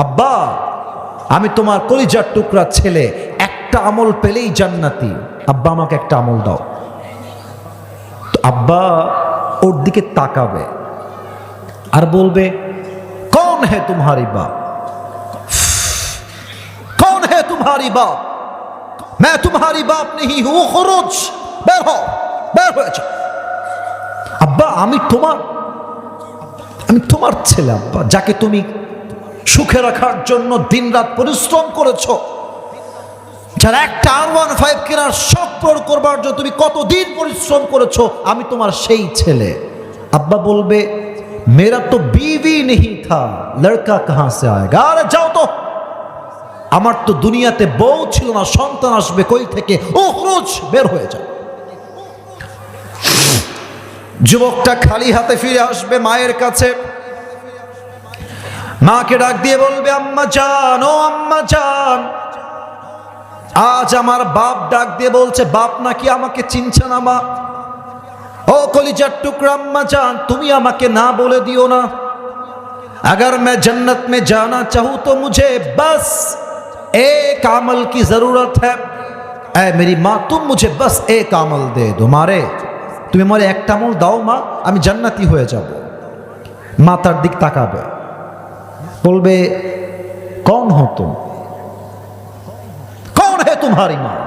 আব্বা আমি তোমার কলিজার টুকরা ছেলে, একটা আমল পেলেই জান্নাতি, আব্বা আমাকে একটা আমল দাও। তো আব্বা ওর দিকে তাকাবে আর বলবে, কौन है तुम्हारी बाप, कौन है तुम्हारी बाप, मैं तुम्हारी बाप नहीं हूं, खुरुज, বের হও, বের হয়ে যাও। আব্বা আমি তোমার ছেলে আব্বা, যাকে তুমি সুখে রাখার জন্য দিনরাত পরিশ্রম করেছো, যার একটা R15 কেনার শখ পূরণ করবার জন্য তুমি কতদিন পরিশ্রম করেছো, আমি তোমার সেই ছেলে। আব্বা বলবে, মেরা তো বিবি নেহি থা, লড়কা কাহা সে আয়েগা। আরে যাও তো, আমার তো দুনিয়াতে বউ ছিল না, সন্তান আসবে কই থেকে, উখরুজ, বের হয়ে যাও। যুবকটা খালি হাতে ফিরে আসবে মায়ের কাছে, মাকে ডাক দিয়ে বলবে, আম্মা জান, ও আম্মা জান, আজ আমার বাপ ডাক দিয়ে বলছে, বাপ নাকি আমাকে চিনছে না মা। ও কলিজার টুকরা আম্মা জান, তুমি আমাকে না বলে দিও না। अगर मैं जन्नत में जाना चाहूं तो मुझे बस एक अमल की जरूरत है। ऐ मेरी माँ, तुम मुझे बस एक अमल दे दो। मारे তুমি আমার একটা আমল দাও মা, আমি জান্নাতি হয়ে যাব। মা তার দিক তাকাবে, বলবে, कौन हो तुम, कौन है तुम्हारी माँ।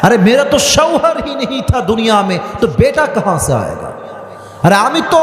अरे मेरा तो शौहर ही नहीं था दुनिया में, तो बेटा कहां से आएगा। अरे আমি তো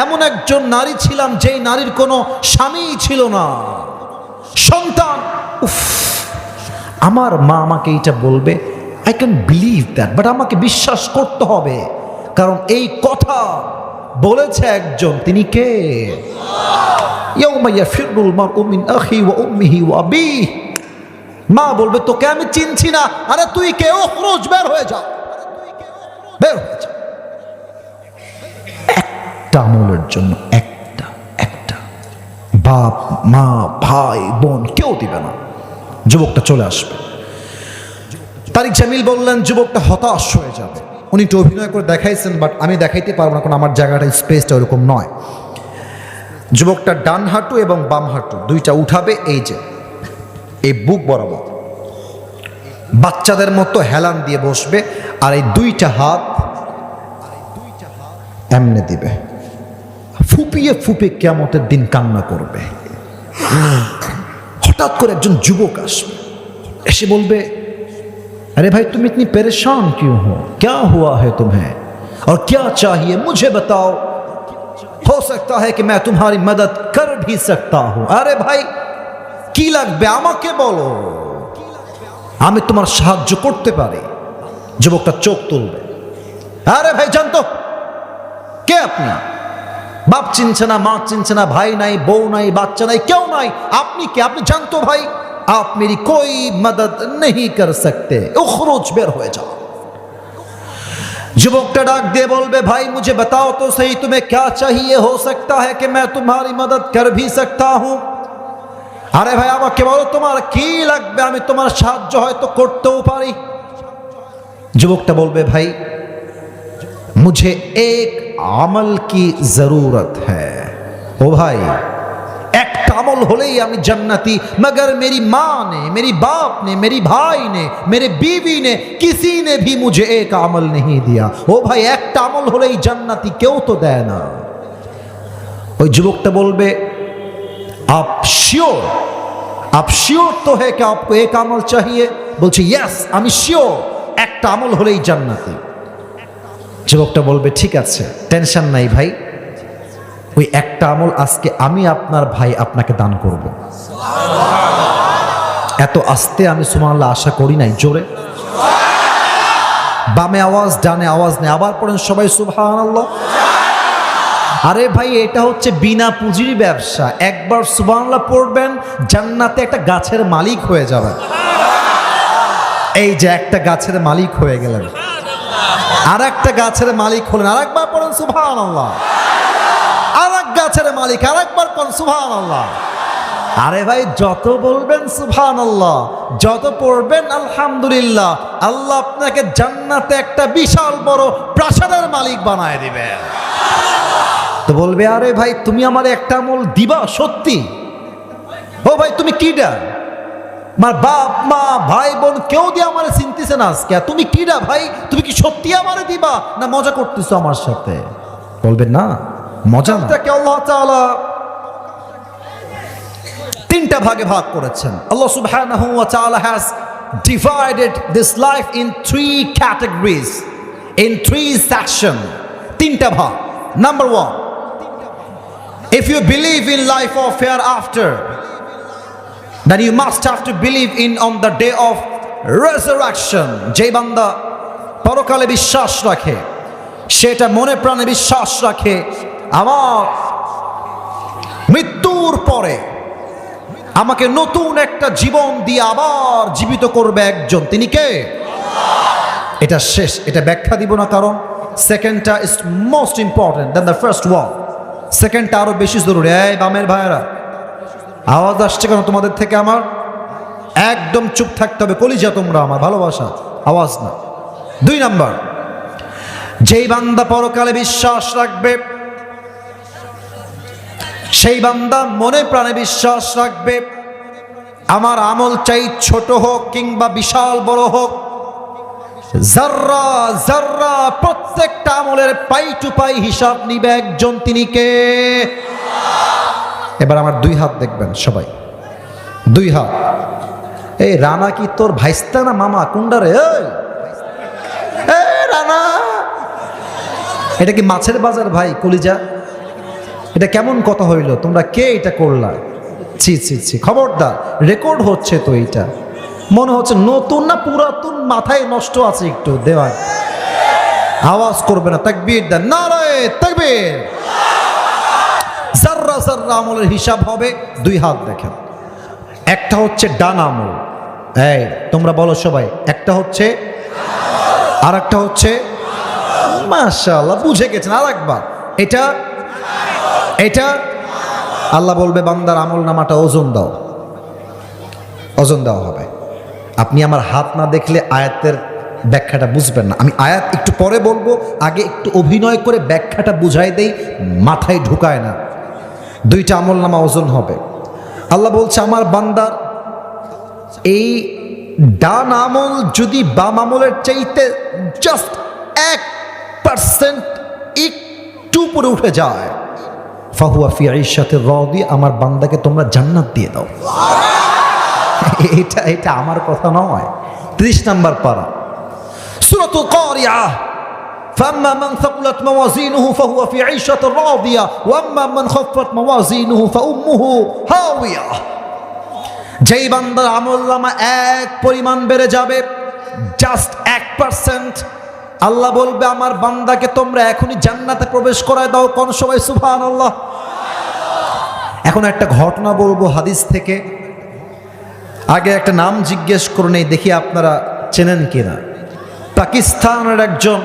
এমন একজন নারী ছিলাম যেই নারীর কোনো স্বামী ছিল না, সন্তান। উফ, আমার মা আমাকে এটা বলবে, I can believe that, but আমাকে বিশ্বাস করতে হবে, কারণ এই কথা বলেছে একজন, তিনি কে? ইয়াউমা ইয়াফিরুল মারউ মিন আখি ওয়া উম্মিহি ওয়া আবিহি। মা বলবে, তোকে আমি চিনছি না। আরে তুই কে? উখরুজ, বের হয়ে যা, বের হয়ে যা। একটা আমলের জন্য একটা বাপ মা ভাই বোন কেউ দিবে না। যুবকটা চলে আসবে। তারিক জামিল বললেন, যুবকটা হতাশ হয়ে যাবে। উনি একটু অভিনয় করে দেখাইছেন, বাট আমি দেখাইতে পারবো না, কারণ আমার জায়গাটা স্পেসটা ওরকম নয়। যুবকটা ডান হাঁটু এবং বাম হাঁটু দুইটা উঠাবে, এই যে এই বুক বরাবর, বাচ্চাদের মতো হেলান দিয়ে বসবে, আর এই দুইটা হাত এমনে দিবে, ফুপিয়ে ফুপিয়ে কিয়ামতের দিন কান্না করবে। হঠাৎ করে একজন যুবক আসবে, এসে বলবে, अरे भाई तुम इतनी परेशान क्यों हो, क्या हुआ है तुम्हें और क्या चाहिए, मुझे बताओ, हो सकता है कि मैं तुम्हारी मदद कर भी सकता हूं। अरे भाई কি লাগবে আমাকে বলো, আমি তোমার সাহায্য করতে পারি। যুবকটা চোখ তুলবে, আরে ভাই জানতো কে আপনি? বাপ চিনছে না, মা চিনছে না, ভাই নাই, বউ নাই, বাচ্চা নাই, কেউ নাই, আপনি কে? আপনি জানতো ভাই आप मेरी कोई मदद नहीं कर सकते, उखरुज, बेर हो जाओ। युवक डाक दे बोलबे, भाई मुझे बताओ तो सही तुम्हें क्या चाहिए, हो सकता है कि मैं तुम्हारी मदद कर भी सकता हूं। अरे भाई আমাকে বলো তোমার কি লাগবে, আমি তোমার সাহায্য হয়তো করতেও পারি। যুবকটা বলবে, भाई मुझे एक अमल की जरूरत है। ओ भाई একটা আমল হলেই আমি জান্নাতি, मगर मेरी माँ ने, मेरी बाप ने, मेरी भाई ने, मेरे बीवी ने, किसी ने भी मुझे एक अमल नहीं दिया। ও ভাই একটা আমল হলেই জান্নাতি, কেউ তো দেয় না। ওই যুবকটা বলবে, आप श्योर तो है कि आपको एक अमल चाहिए? বলছে, यस আমি শিওর, একটা আমল হলেই জান্নাতি। যুবকটা বলবে, ঠিক আছে, টেনশন নাই ভাই, ওই একটা আমল আজকে আমি আপনার ভাই আপনাকে দান করব। এত আস্তে আমি সুবহানাল্লাহ আশা করি নাই, জোরে বামে আওয়াজ, ডানে আওয়াজ নেই, আবার পড়েন সবাই সুবহানাল্লাহ। আরে ভাই এটা হচ্ছে বিনা পুঁজির ব্যবসা, একবার সুবহানাল্লাহ পড়বেন, জান্নাতে একটা গাছের মালিক হয়ে যাবেন। এই যে একটা গাছের মালিক হয়ে গেলেন, আর একটা গাছের মালিক হলেন, আর একবার পড়েন সুবহানাল্লাহ। আর এক গাছের মালিক, আর একবার কোন সুবহানাল্লাহ। আরে ভাই যত বলবেন সুবহানাল্লাহ, যত পড়বেন আলহামদুলিল্লাহ, আল্লাহ আপনাকে জান্নাতে একটা বিশাল বড় প্রাসাদের মালিক বানায় দিবেন। তো বলবে, আরে ভাই তুমি আমার একটা আমল দিবা সত্যি? ও ভাই তুমি কিডা, আমার বাপ মা ভাই বোন কেউ দিয়ে আমার চিনতেছে না আজকে, তুমি কিডা ভাই, তুমি কি সত্যি আমারে দিবা না মজা করতেছো আমার সাথে? বলবেন না মজা। আল্লাহ তাআলা তিনটা ভাগে ভাগ করেছেন। আল্লাহ সুবহানাহু ওয়া তাআলা has divided this life in three categories, in three sections, তিনটা ভাগ। Number one, if you believe in life of hereafter, then you must have to believe in on the day of resurrection. যে বান্দা পরকালে বিশ্বাস রাখে, সেটা মনে প্রাণে বিশ্বাস রাখে আমার মৃত্যুর পরে আমাকে নতুন একটা জীবন দিয়ে আবার জীবিত করবে একজন, তিনি কে? এটা শেষ, এটা ব্যাখ্যা দিব না, কারণ সেকেন্ডটা is most important than the first one. সেকেন্ডটা আরো বেশি জরুরি। এই বামের ভাইয়েরা, আওয়াজ আসছে কেন তোমাদের থেকে? আমার একদম চুপ থাকতে হবে, কলিজা তোমরা আমার, ভালোবাসা, আওয়াজ না। 2 নাম্বার, যেই বান্দা পরকালে বিশ্বাস রাখবে, সেই বান্দা মনে প্রাণে বিশ্বাস রাখবে আমার আমল চাই ছোট হোক কিংবা বিশাল বড় হোক, জাররা জাররা প্রত্যেকটা আমলের পাই টু পাই হিসাব নিবে একজন, তিনি কে? এবার আমার 2 হাত দেখবেন সবাই, 2 হাত। এই রানা কি তোর ভাইস্তা না মামা? কোনটা রে? রানা, এটা কি মাছের বাজার ভাই কলিজা? এটা কেমন কথা হইল? তোমরা কে এটা করলা? ছি ছি ছি, খবরদার, রেকর্ড হচ্ছে তো। এইটা মনে হচ্ছে নতুন না পুরাতন, মাথায় নষ্ট আছে একটু দেওয়া। আওয়াজ করবে না, তাকবীর দেন, নারায়ে তাকবীর। জাররা জাররা আমলের হিসাব হবে। 2 হাত দেখেন, একটা হচ্ছে ডান আমল, এই তোমরা বলো সবাই, একটা হচ্ছে, আর একটা হচ্ছে, মাশাআল্লাহ বুঝে গেছেন। আর একবার, এটা এটা আল্লাহ বলবে বান্দার আমল নামাটা ওজন দাও, ওজন দেওয়া হবে। আপনি আমার হাত না দেখলে আয়াতের ব্যাখ্যাটা বুঝবেন না। আমি আয়াত একটু পরে বলবো, আগে একটু অভিনয় করে ব্যাখ্যাটা বুঝাই দেই, মাথায় ঢুকায় না। 2টা আমল নামা ওজন হবে। আল্লাহ বলছে আমার বান্দার এই ডান আমল যদি বাম আমলের চাইতে জাস্ট 1% একটু উপরে উঠে যায়, ফাহুয়া ফি আইশাতির রাদিয়া, আমার বান্দাকে তোমরা জান্নাত দিয়ে দাও। এটা আমার কথা নয়। 30 নাম্বার পারা, সূরাতুল কারিআহ, ফাম্মা মান সাকুলাত মাওয়াজিনুহু ফাহুয়া ফি আইশাতির রাদিয়া ওয়া আম্মা মান খাফফাত মাওয়াজিনুহু ফাউম্মুহু হাওিয়া। যেই বান্দার আমলনামা 1 পরিমাণ বেড়ে যাবে, জাস্ট 1%, আল্লাহ বলবে আমার বান্দাকে তোমরা এখনই জান্নাতে প্রবেশ করায় দাও। কোন সবাই সুবহানাল্লাহ। এখন একটা ঘটনা বলবো হাদিস থেকে, আগে একটা নাম জিজ্ঞেস করে নেই, দেখি আপনারা চেনেন কিনা। পাকিস্তানের একজন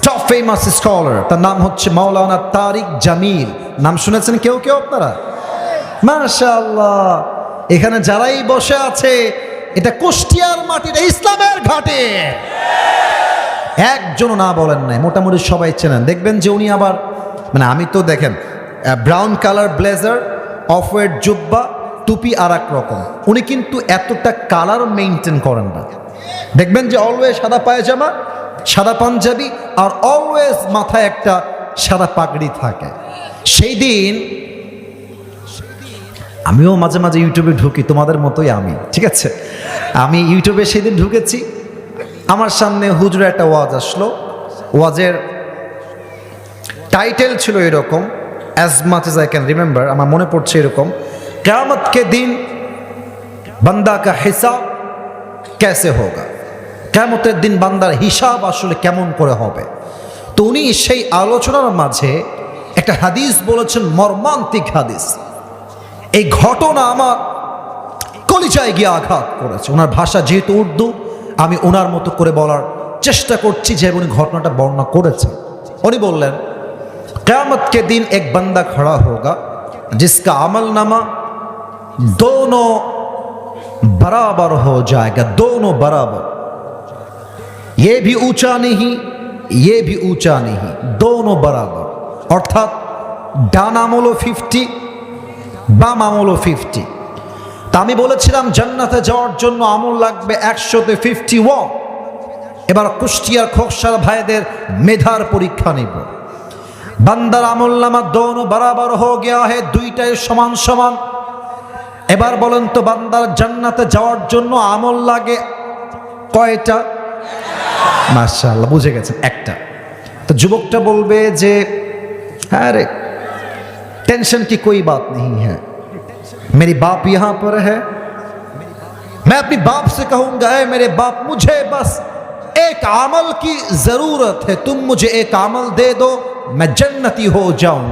টপ ফেমাস স্কলার, তার নাম হচ্ছে মাওলানা তারিক জামিল। নাম শুনেছেন কেউ কেউ আপনারা? মাশাআল্লাহ, এখানে যারাই বসে আছে, এটা কুষ্টিয়ার মাটির ইসলামের ঘাটে, একজনও না বলেন নাই, মোটামুটি সবাই চেনেন। দেখবেন যে উনি আবার, মানে আমি তো দেখেন brown colour blazer, off white জুব্বা, টুপি আর এক রকম, উনি কিন্তু এতটা কালার মেনটেন করেন না। দেখবেন যে অলওয়েজ সাদা পায়জামা, সাদা পাঞ্জাবি, আর অলওয়েজ মাথায় একটা সাদা পাগড়ি থাকে। সেই দিন আমিও মাঝে মাঝে ইউটিউবে ঢুকি, তোমাদের মতোই আমি, ঠিক আছে? আমি ইউটিউবে সেদিন ঢুকেছি, আমার সামনে হুজুরে একটা ওয়াজ আসলো। ওয়াজের টাইটেল ছিল এরকম, as much as I can remember, আমার মনে পড়ছে এরকম, কিয়ামত কে দিন বান্দা কা হিসাব कैसे होगा, কিয়ামতের দিন বান্দার হিসাব আসলে কেমন করে হবে। তো উনি সেই আলোচনার মাঝে একটা হাদিস বলেছেন, মর্মান্তিক হাদিস। এই ঘটনা আমার কলিজায় গিয়ে আঘাত করেছে। ওনার ভাষা যেহেতু উর্দু, আমি ওনার মতো করে বলার চেষ্টা করছি যে উনি ঘটনাটা বর্ণনা করেছেন। উনি বললেন, কিয়ামত के दिन एक बंदा खड़ा होगा जिसका अमल नामा दोनों बराबर हो जाएगा, दोनों बराबर, ये भी ऊंचा नहीं ये भी ऊंचा नहीं, दोनों बराबर। অর্থাৎ ডান আমলও 50, বাম আমলও 50। তা আমি বলেছিলাম জান্নাতে যাওয়ার জন্য আমল লাগবে 151। এবার কুষ্টিয়ার খোকসার ভাইদের মেধার পরীক্ষা নিব। বান্দার আমল নামা দোনো বরাবর হো গিয়া হে, দুইটাই সমান সমান। এবার বলেন তো বান্দার জান্নাতে যাওয়ার জন্য আমল লাগে কয়টা? মাশাআল্লাহ, বুঝে গেছেন, একটা। তো যুবকটা বলবে যে হ্যাঁ রে, टेंशन की कोई बात नहीं है, मेरी बाप यहां पर है, मैं अपनी बाप से कहूंगा ऐ मेरे बाप, मुझे बस एक अमल की जरूरत है, तुम मुझे एक अमल दे दो, मैं जन्नती हो जाऊं।